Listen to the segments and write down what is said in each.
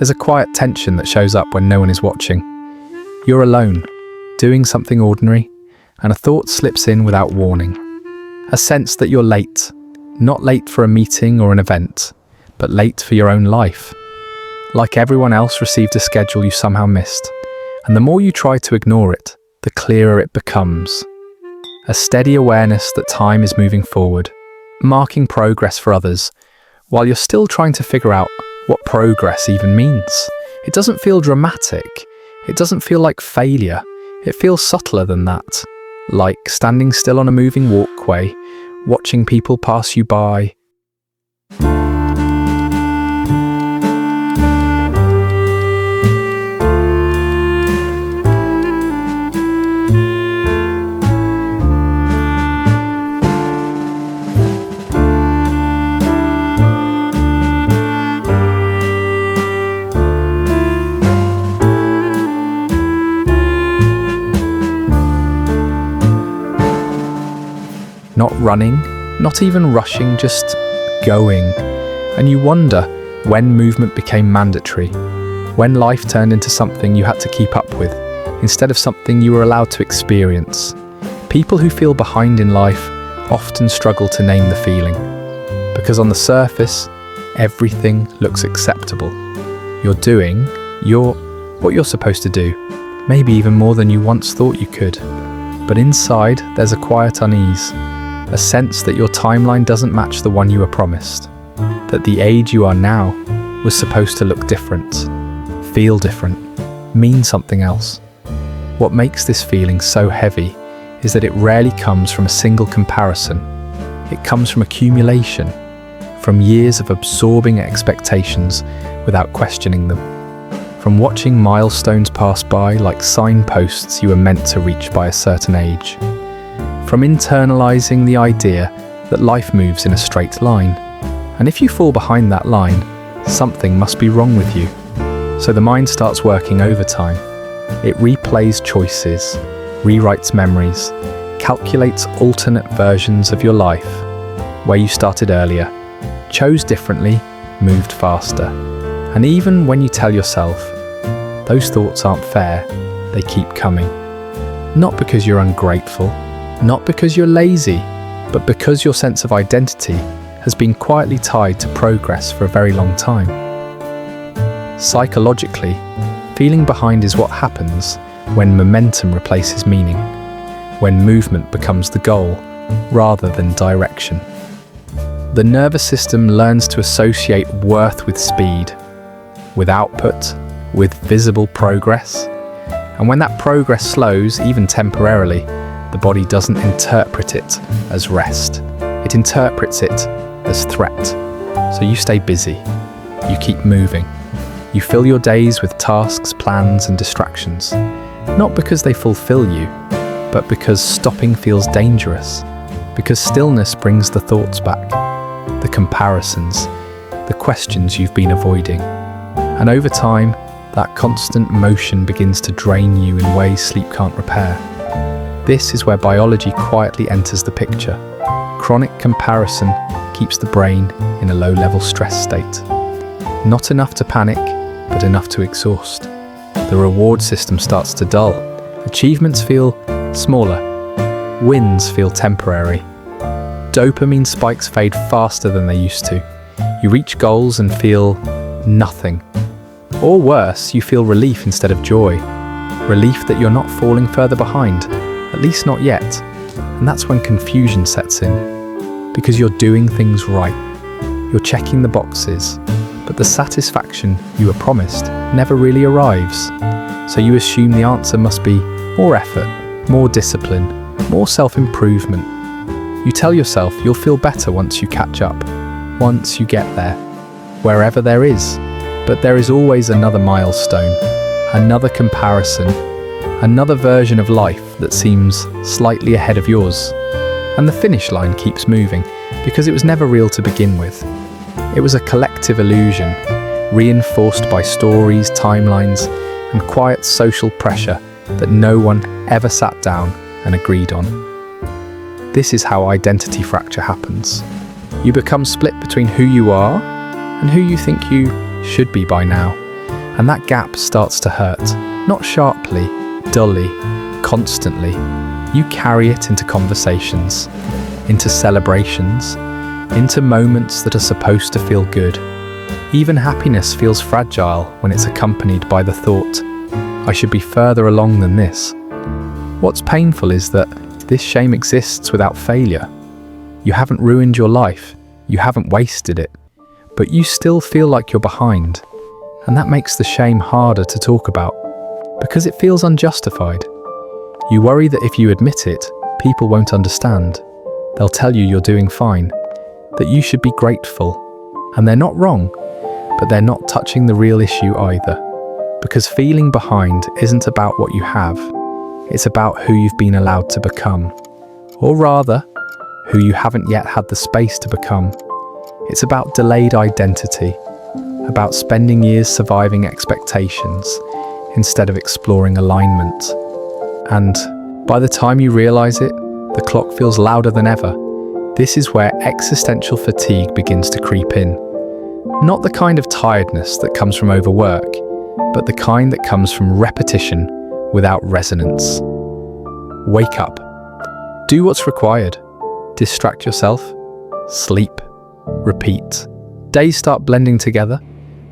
There's a quiet tension that shows up when no one is watching. You're alone, doing something ordinary, and a thought slips in without warning. A sense that you're late, not late for a meeting or an event, but late for your own life. Like everyone else received a schedule you somehow missed, and the more you try to ignore it, the clearer it becomes. A steady awareness that time is moving forward, marking progress for others, while you're still trying to figure out what progress even means. It doesn't feel dramatic. It doesn't feel like failure. It feels subtler than that. Like standing still on a moving walkway, watching people pass you by. Not running, not even rushing, just going. And you wonder when movement became mandatory, when life turned into something you had to keep up with, instead of something you were allowed to experience. People who feel behind in life often struggle to name the feeling, because on the surface, everything looks acceptable. You're doing what you're supposed to do, maybe even more than you once thought you could. But inside, there's a quiet unease. A sense that your timeline doesn't match the one you were promised, that the age you are now was supposed to look different, feel different, mean something else. What makes this feeling so heavy is that it rarely comes from a single comparison. It comes from accumulation, from years of absorbing expectations without questioning them, from watching milestones pass by like signposts you were meant to reach by a certain age, from internalizing the idea that life moves in a straight line. And if you fall behind that line, something must be wrong with you. So the mind starts working overtime. It replays choices, rewrites memories, calculates alternate versions of your life, where you started earlier, chose differently, moved faster. And even when you tell yourself, those thoughts aren't fair, they keep coming. Not because you're ungrateful, not because you're lazy, but because your sense of identity has been quietly tied to progress for a very long time. Psychologically, feeling behind is what happens when momentum replaces meaning, when movement becomes the goal rather than direction. The nervous system learns to associate worth with speed, with output, with visible progress. And when that progress slows, even temporarily, the body doesn't interpret it as rest. It interprets it as threat. So you stay busy. You keep moving. You fill your days with tasks, plans, and distractions. Not because they fulfill you, but because stopping feels dangerous. Because stillness brings the thoughts back, the comparisons, the questions you've been avoiding. And over time, that constant motion begins to drain you in ways sleep can't repair. This is where biology quietly enters the picture. Chronic comparison keeps the brain in a low-level stress state. Not enough to panic, but enough to exhaust. The reward system starts to dull. Achievements feel smaller. Wins feel temporary. Dopamine spikes fade faster than they used to. You reach goals and feel nothing. Or worse, you feel relief instead of joy. Relief that you're not falling further behind. At least not yet. And that's when confusion sets in. Because you're doing things right. You're checking the boxes. But the satisfaction you were promised never really arrives. So you assume the answer must be more effort, more discipline, more self-improvement. You tell yourself you'll feel better once you catch up, once you get there, wherever there is. But there is always another milestone, another comparison, another version of life that seems slightly ahead of yours. And the finish line keeps moving because it was never real to begin with. It was a collective illusion, reinforced by stories, timelines, and quiet social pressure that no one ever sat down and agreed on. This is how identity fracture happens. You become split between who you are and who you think you should be by now. And that gap starts to hurt, not sharply, dully, constantly. You carry it into conversations, into celebrations, into moments that are supposed to feel good. Even happiness feels fragile when it's accompanied by the thought, I should be further along than this. What's painful is that this shame exists without failure. You haven't ruined your life, you haven't wasted it, but you still feel like you're behind. And that makes the shame harder to talk about, because it feels unjustified. You worry that if you admit it, people won't understand. They'll tell you you're doing fine, that you should be grateful. And they're not wrong, but they're not touching the real issue either. Because feeling behind isn't about what you have, it's about who you've been allowed to become. Or rather, who you haven't yet had the space to become. It's about delayed identity, about spending years surviving expectations instead of exploring alignment. And by the time you realize it, the clock feels louder than ever. This is where existential fatigue begins to creep in. Not the kind of tiredness that comes from overwork, but the kind that comes from repetition without resonance. Wake up. Do what's required. Distract yourself. Sleep. Repeat. Days start blending together,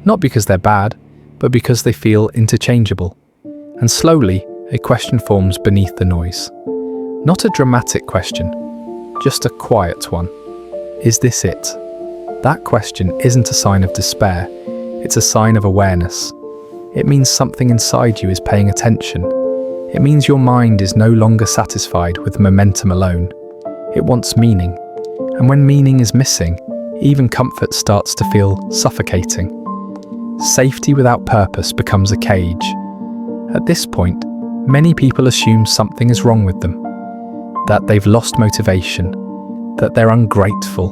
not because they're bad, but because they feel interchangeable. And slowly, a question forms beneath the noise. Not a dramatic question, just a quiet one. Is this it? That question isn't a sign of despair, it's a sign of awareness. It means something inside you is paying attention. It means your mind is no longer satisfied with momentum alone. It wants meaning. And when meaning is missing, even comfort starts to feel suffocating. Safety without purpose becomes a cage. At this point, many people assume something is wrong with them, that they've lost motivation, that they're ungrateful,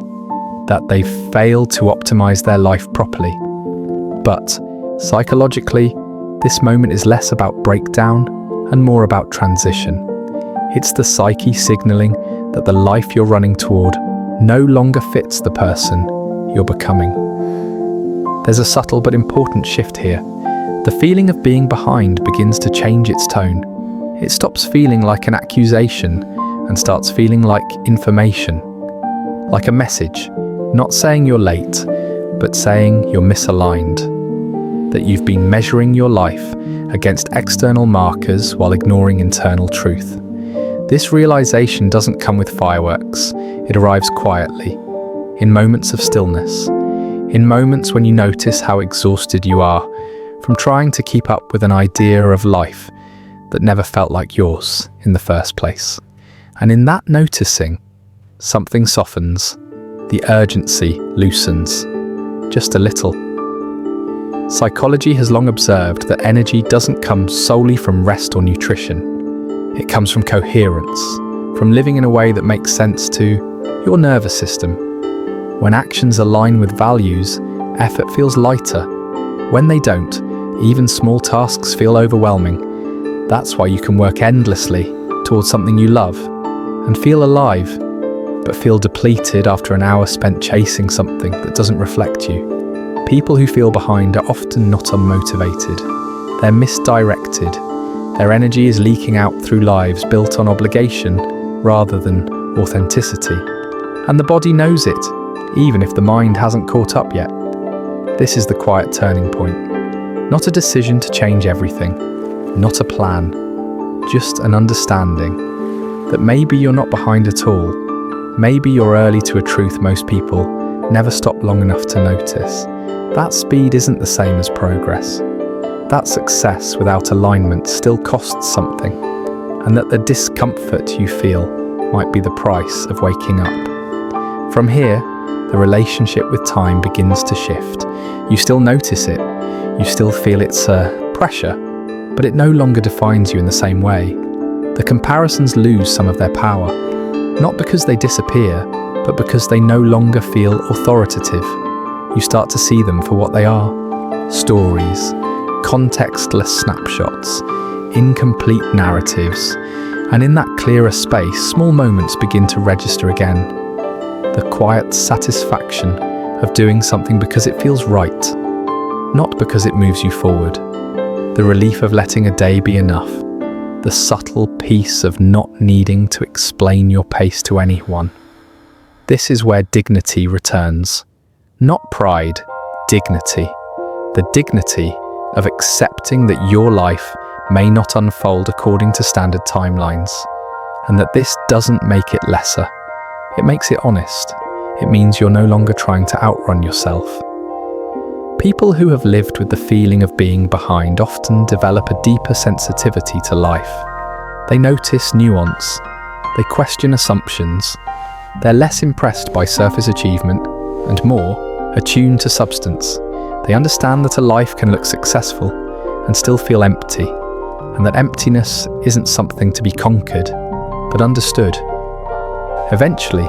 that they've failed to optimize their life properly. But psychologically, this moment is less about breakdown and more about transition. It's the psyche signaling that the life you're running toward no longer fits the person you're becoming. There's a subtle but important shift here. The feeling of being behind begins to change its tone. It stops feeling like an accusation and starts feeling like information, like a message, not saying you're late, but saying you're misaligned, that you've been measuring your life against external markers while ignoring internal truth. This realization doesn't come with fireworks, it arrives quietly, in moments of stillness, in moments when you notice how exhausted you are from trying to keep up with an idea of life that never felt like yours in the first place. And in that noticing, something softens, the urgency loosens, just a little. Psychology has long observed that energy doesn't come solely from rest or nutrition. It comes from coherence, from living in a way that makes sense to your nervous system. When actions align with values, effort feels lighter. When they don't, even small tasks feel overwhelming. That's why you can work endlessly towards something you love and feel alive, but feel depleted after an hour spent chasing something that doesn't reflect you. People who feel behind are often not unmotivated. They're misdirected. Their energy is leaking out through lives built on obligation rather than authenticity. And the body knows it, even if the mind hasn't caught up yet. This is the quiet turning point. Not a decision to change everything, not a plan, just an understanding that maybe you're not behind at all. Maybe you're early to a truth most people never stop long enough to notice. That speed isn't the same as progress. That success without alignment still costs something, and that the discomfort you feel might be the price of waking up. From here, the relationship with time begins to shift. You still notice it, you still feel its pressure, but it no longer defines you in the same way. The comparisons lose some of their power, not because they disappear, but because they no longer feel authoritative. You start to see them for what they are: stories, contextless snapshots, incomplete narratives, and in that clearer space, small moments begin to register again. The quiet satisfaction of doing something because it feels right, not because it moves you forward. The relief of letting a day be enough. The subtle peace of not needing to explain your pace to anyone. This is where dignity returns. Not pride, dignity. The dignity of accepting that your life may not unfold according to standard timelines, and that this doesn't make it lesser. It makes it honest. It means you're no longer trying to outrun yourself. People who have lived with the feeling of being behind often develop a deeper sensitivity to life. They notice nuance. They question assumptions. They're less impressed by surface achievement and more attuned to substance. They understand that a life can look successful and still feel empty, and that emptiness isn't something to be conquered, but understood. Eventually,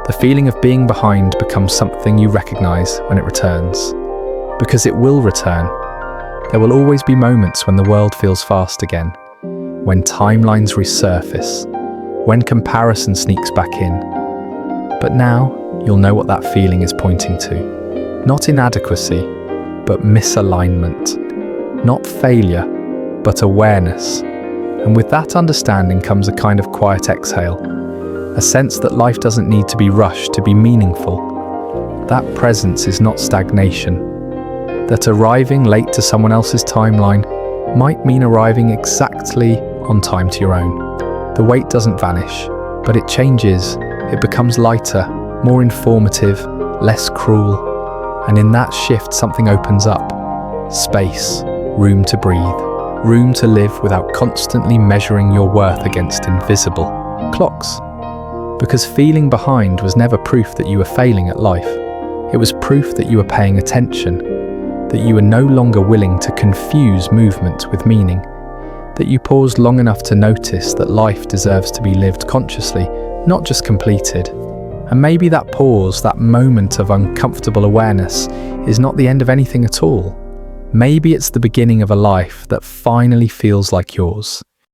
the feeling of being behind becomes something you recognize when it returns. Because it will return. There will always be moments when the world feels fast again, when timelines resurface, when comparison sneaks back in. But now, you'll know what that feeling is pointing to. Not inadequacy, but misalignment. Not failure, but awareness. And with that understanding comes a kind of quiet exhale, a sense that life doesn't need to be rushed to be meaningful. That presence is not stagnation. That arriving late to someone else's timeline might mean arriving exactly on time to your own. The wait doesn't vanish, but it changes. It becomes lighter, more informative, less cruel. And in that shift, something opens up. Space, room to breathe, room to live without constantly measuring your worth against invisible clocks. Because feeling behind was never proof that you were failing at life. It was proof that you were paying attention, that you were no longer willing to confuse movement with meaning, that you paused long enough to notice that life deserves to be lived consciously, not just completed. And maybe that pause, that moment of uncomfortable awareness, is not the end of anything at all. Maybe it's the beginning of a life that finally feels like yours.